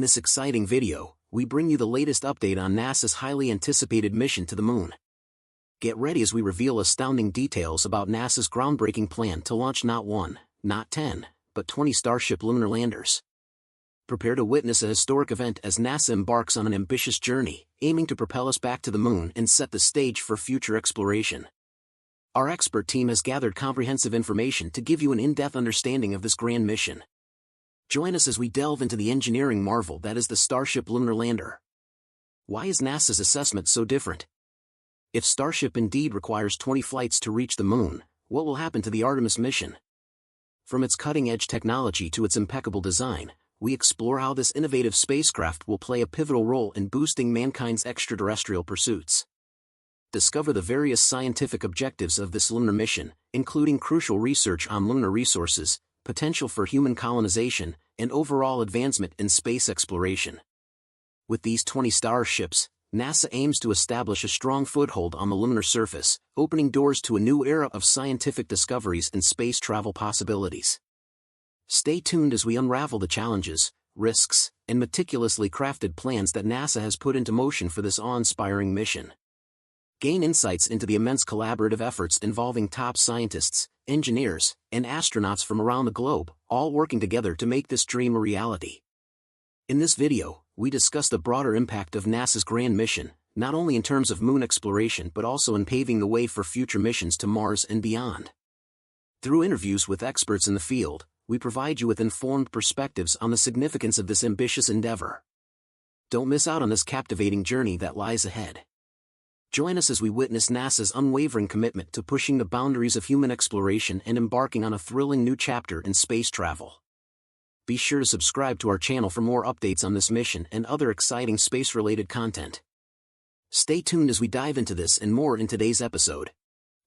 In this exciting video, we bring you the latest update on NASA's highly anticipated mission to the Moon. Get ready as we reveal astounding details about NASA's groundbreaking plan to launch not 1, not 10, but 20 Starship Lunar landers. Prepare to witness a historic event as NASA embarks on an ambitious journey, aiming to propel us back to the Moon and set the stage for future exploration. Our expert team has gathered comprehensive information to give you an in-depth understanding of this grand mission. Join us as we delve into the engineering marvel that is the Starship Lunar lander. Why is NASA's assessment so different? If Starship indeed requires 20 flights to reach the Moon, what will happen to the Artemis mission? From its cutting-edge technology to its impeccable design, we explore how this innovative spacecraft will play a pivotal role in boosting mankind's extraterrestrial pursuits. Discover the various scientific objectives of this lunar mission, including crucial research on lunar resources, potential for human colonization, and overall advancement in space exploration. With these 20 starships, NASA aims to establish a strong foothold on the lunar surface, opening doors to a new era of scientific discoveries and space travel possibilities. Stay tuned as we unravel the challenges, risks, and meticulously crafted plans that NASA has put into motion for this awe-inspiring mission. Gain insights into the immense collaborative efforts involving top scientists, engineers, and astronauts from around the globe, all working together to make this dream a reality. In this video, we discuss the broader impact of NASA's grand mission, not only in terms of moon exploration but also in paving the way for future missions to Mars and beyond. Through interviews with experts in the field, we provide you with informed perspectives on the significance of this ambitious endeavor. Don't miss out on this captivating journey that lies ahead. Join us as we witness NASA's unwavering commitment to pushing the boundaries of human exploration and embarking on a thrilling new chapter in space travel. Be sure to subscribe to our channel for more updates on this mission and other exciting space-related content. Stay tuned as we dive into this and more in today's episode.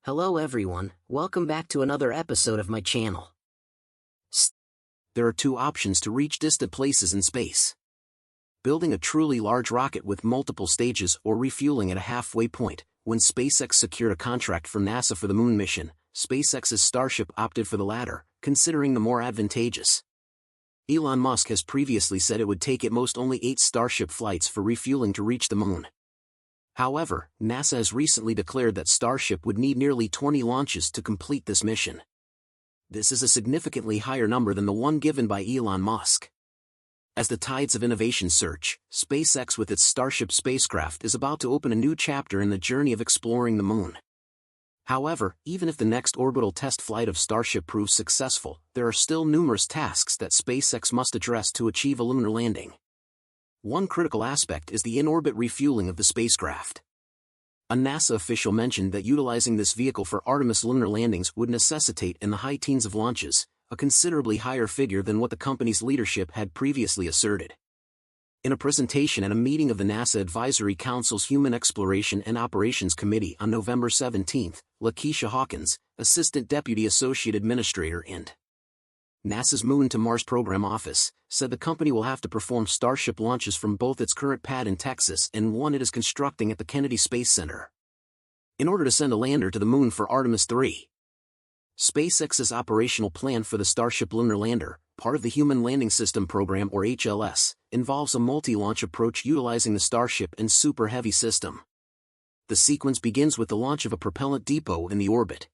Hello everyone, welcome back to another episode of my channel. There are two options to reach distant places in space: building a truly large rocket with multiple stages or refueling at a halfway point. When SpaceX secured a contract from NASA for the Moon mission, SpaceX's Starship opted for the latter, considering the more advantageous. Elon Musk has previously said it would take at most only 8 Starship flights for refueling to reach the Moon. However, NASA has recently declared that Starship would need nearly 20 launches to complete this mission. This is a significantly higher number than the one given by Elon Musk. As the tides of innovation surge, SpaceX with its Starship spacecraft is about to open a new chapter in the journey of exploring the Moon. However, even if the next orbital test flight of Starship proves successful, there are still numerous tasks that SpaceX must address to achieve a lunar landing. One critical aspect is the in-orbit refueling of the spacecraft. A NASA official mentioned that utilizing this vehicle for Artemis lunar landings would necessitate in the high teens of launches, a considerably higher figure than what the company's leadership had previously asserted. In a presentation at a meeting of the NASA Advisory Council's Human Exploration and Operations Committee on November 17, Lakeisha Hawkins, Assistant Deputy Associate Administrator in NASA's Moon to Mars Program Office, said the company will have to perform Starship launches from both its current pad in Texas and one it is constructing at the Kennedy Space Center, in order to send a lander to the Moon for Artemis 3. SpaceX's operational plan for the Starship Lunar lander, part of the Human Landing System Program or HLS, involves a multi-launch approach utilizing the Starship and Super Heavy system. The sequence begins with the launch of a propellant depot in the orbit.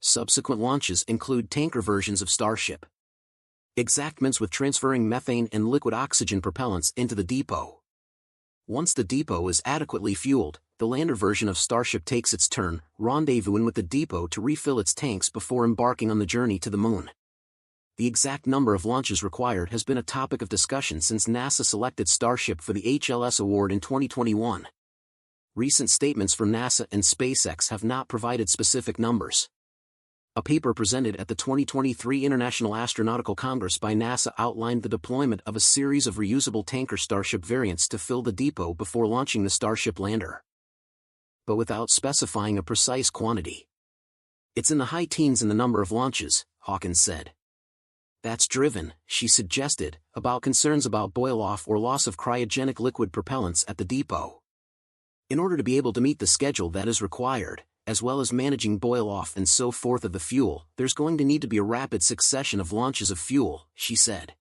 Subsequent launches include tanker versions of Starship exactments with transferring methane and liquid oxygen propellants into the depot. Once the depot is adequately fueled, the lander version of Starship takes its turn, rendezvousing with the depot to refill its tanks before embarking on the journey to the Moon. The exact number of launches required has been a topic of discussion since NASA selected Starship for the HLS award in 2021. Recent statements from NASA and SpaceX have not provided specific numbers. A paper presented at the 2023 International Astronautical Congress by NASA outlined the deployment of a series of reusable tanker Starship variants to fill the depot before launching the Starship lander, but without specifying a precise quantity. It's in the high teens in the number of launches, Hawkins said. That's driven, she suggested, about concerns about boil-off or loss of cryogenic liquid propellants at the depot. In order to be able to meet the schedule that is required, as well as managing boil-off and so forth of the fuel, there's going to need to be a rapid succession of launches of fuel, she said.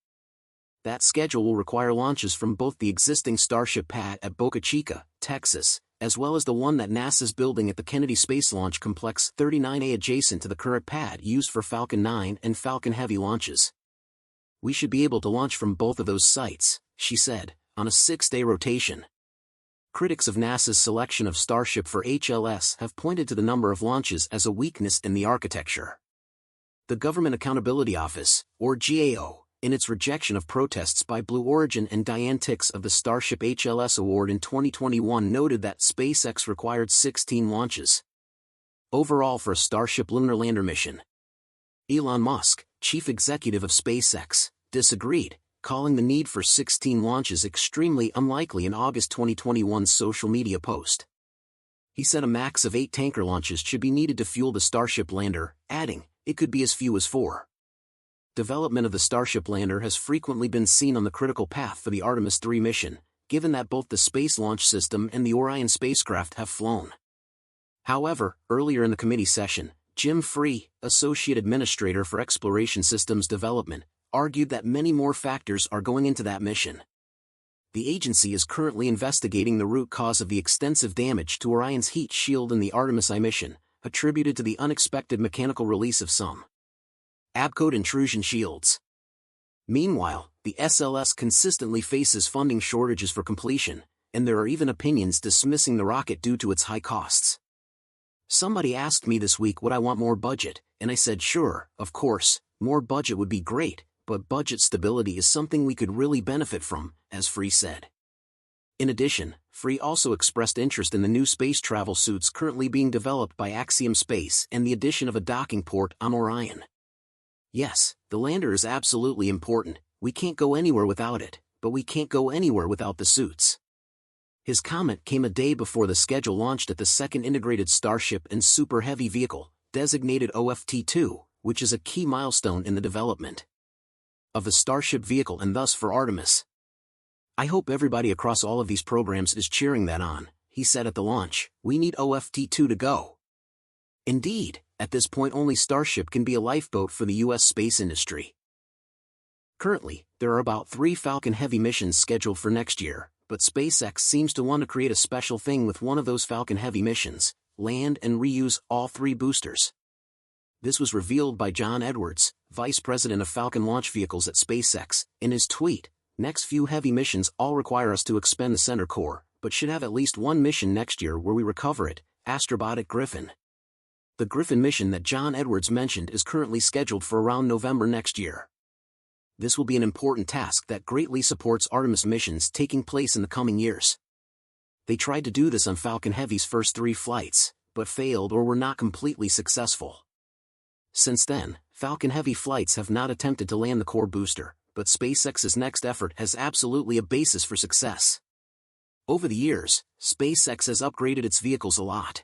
that schedule will require launches from both the existing Starship pad at Boca Chica, Texas, as well as the one that NASA's building at the Kennedy Space Launch Complex 39A adjacent to the current pad used for Falcon 9 and Falcon Heavy launches. We should be able to launch from both of those sites, she said, on a 6-day rotation. Critics of NASA's selection of Starship for HLS have pointed to the number of launches as a weakness in the architecture. The Government Accountability Office, or GAO, in its rejection of protests by Blue Origin and Diane Tix of the Starship HLS Award in 2021 noted that SpaceX required 16 launches overall for a Starship Lunar lander mission. Elon Musk, chief executive of SpaceX, disagreed, calling the need for 16 launches extremely unlikely in August 2021's social media post. He said a max of 8 tanker launches should be needed to fuel the Starship lander, adding, it could be as few as 4. Development of the Starship lander has frequently been seen on the critical path for the Artemis 3 mission, given that both the Space Launch System and the Orion spacecraft have flown. However, earlier in the committee session, Jim Free, Associate Administrator for Exploration Systems Development, argued that many more factors are going into that mission. The agency is currently investigating the root cause of the extensive damage to Orion's heat shield in the Artemis I mission, attributed to the unexpected mechanical release of some abcode intrusion shields. Meanwhile, the SLS consistently faces funding shortages for completion, and there are even opinions dismissing the rocket due to its high costs. Somebody asked me this week would I want more budget, and I said sure, of course, more budget would be great, but budget stability is something we could really benefit from, as Free said. In addition, Free also expressed interest in the new space travel suits currently being developed by Axiom Space and the addition of a docking port on Orion. Yes, the lander is absolutely important, we can't go anywhere without it, but we can't go anywhere without the suits. His comment came a day before the schedule launched at the second integrated Starship and Super Heavy vehicle, designated OFT-2, which is a key milestone in the development of the Starship vehicle and thus for Artemis. I hope everybody across all of these programs is cheering that on, he said at the launch. We need OFT-2 to go. Indeed, at this point only Starship can be a lifeboat for the U.S. space industry. Currently, there are about 3 Falcon Heavy missions scheduled for next year, but SpaceX seems to want to create a special thing with one of those Falcon Heavy missions, land and reuse all 3 boosters. This was revealed by John Edwards, Vice President of Falcon Launch Vehicles at SpaceX, in his tweet. Next few heavy missions all require us to expend the center core, but should have at least one mission next year where we recover it, Astrobotic Griffin. The Griffin mission that John Edwards mentioned is currently scheduled for around November next year. This will be an important task that greatly supports Artemis missions taking place in the coming years. They tried to do this on Falcon Heavy's first 3 flights, but failed or were not completely successful. Since then, Falcon Heavy flights have not attempted to land the core booster, but SpaceX's next effort has absolutely a basis for success. Over the years, SpaceX has upgraded its vehicles a lot.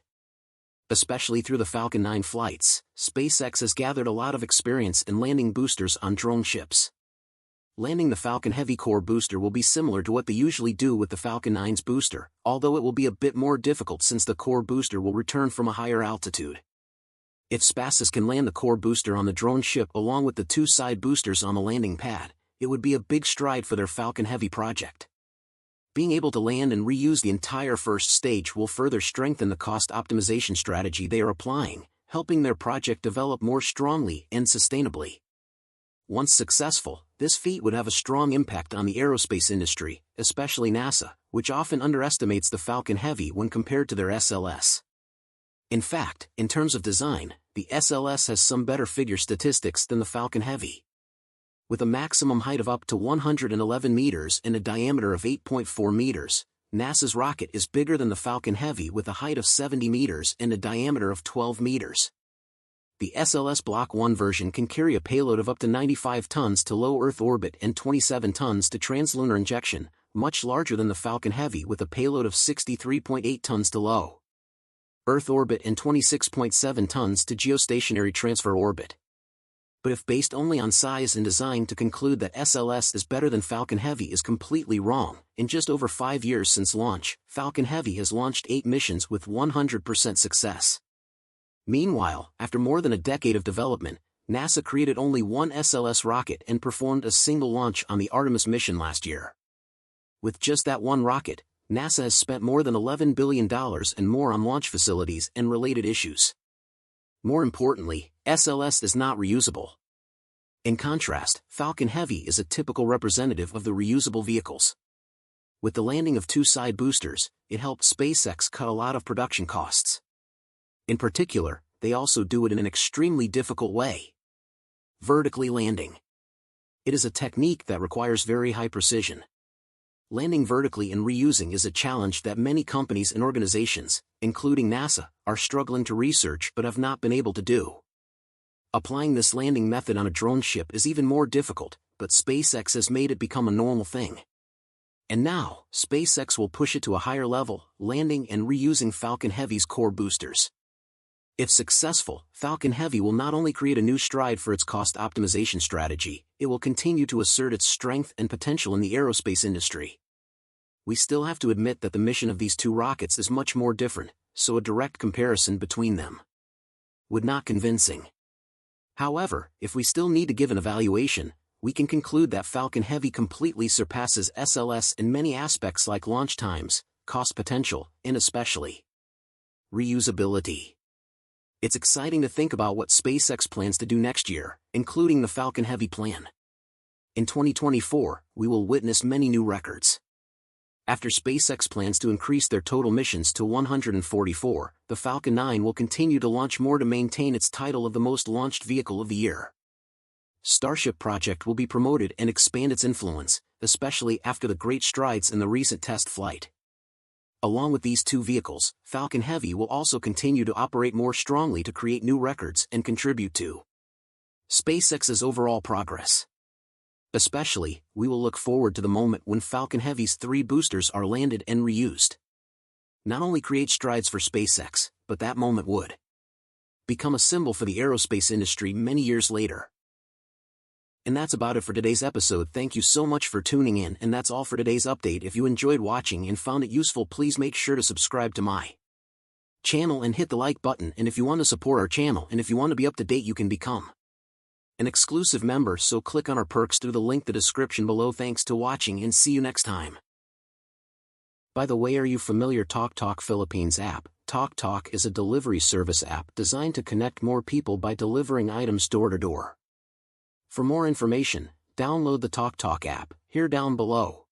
Especially through the Falcon 9 flights, SpaceX has gathered a lot of experience in landing boosters on drone ships. Landing the Falcon Heavy core booster will be similar to what they usually do with the Falcon 9's booster, although it will be a bit more difficult since the core booster will return from a higher altitude. If SpaceX can land the core booster on the drone ship along with the 2 side boosters on the landing pad, it would be a big stride for their Falcon Heavy project. Being able to land and reuse the entire first stage will further strengthen the cost optimization strategy they are applying, helping their project develop more strongly and sustainably. Once successful, this feat would have a strong impact on the aerospace industry, especially NASA, which often underestimates the Falcon Heavy when compared to their SLS. In fact, in terms of design, the SLS has some better figure statistics than the Falcon Heavy. With a maximum height of up to 111 meters and a diameter of 8.4 meters, NASA's rocket is bigger than the Falcon Heavy with a height of 70 meters and a diameter of 12 meters. The SLS Block 1 version can carry a payload of up to 95 tons to low Earth orbit and 27 tons to translunar injection, much larger than the Falcon Heavy with a payload of 63.8 tons to low Earth orbit and 26.7 tons to geostationary transfer orbit. But if based only on size and design to conclude that SLS is better than Falcon Heavy is completely wrong. In just over 5 years since launch, Falcon Heavy has launched 8 missions with 100% success. Meanwhile, after more than a decade of development, NASA created only one SLS rocket and performed a single launch on the Artemis mission last year. With just that one rocket, NASA has spent more than $11 billion and more on launch facilities and related issues. More importantly, SLS is not reusable. In contrast, Falcon Heavy is a typical representative of the reusable vehicles. With the landing of two side boosters, it helped SpaceX cut a lot of production costs. In particular, they also do it in an extremely difficult way. Vertically landing. It is a technique that requires very high precision. Landing vertically and reusing is a challenge that many companies and organizations, including NASA, are struggling to research but have not been able to do. Applying this landing method on a drone ship is even more difficult, but SpaceX has made it become a normal thing. And now, SpaceX will push it to a higher level, landing and reusing Falcon Heavy's core boosters. If successful, Falcon Heavy will not only create a new stride for its cost optimization strategy, it will continue to assert its strength and potential in the aerospace industry. We still have to admit that the mission of these two rockets is much more different, so a direct comparison between them would not be convincing. However, if we still need to give an evaluation, we can conclude that Falcon Heavy completely surpasses SLS in many aspects like launch times, cost potential, and especially reusability. It's exciting to think about what SpaceX plans to do next year, including the Falcon Heavy plan. In 2024, we will witness many new records. After SpaceX plans to increase their total missions to 144, the Falcon 9 will continue to launch more to maintain its title of the most launched vehicle of the year. Starship project will be promoted and expand its influence, especially after the great strides in the recent test flight. Along with these two vehicles, Falcon Heavy will also continue to operate more strongly to create new records and contribute to SpaceX's overall progress. Especially, we will look forward to the moment when Falcon Heavy's 3 boosters are landed and reused. Not only create strides for SpaceX, but that moment would become a symbol for the aerospace industry many years later. And that's about it for today's episode. Thank you so much for tuning in, and that's all for today's update. If you enjoyed watching and found it useful, please make sure to subscribe to my channel and hit the like button. And if you want to support our channel and if you want to be up to date, you can become an exclusive member, so click on our perks through the link in the description below. Thanks to watching and see you next time. By the way, are you familiar Ipa-toktok Philippines app? Ipa-toktok is a delivery service app designed to connect more people by delivering items door to door. For more information, download the Ipa-toktok app, here down below.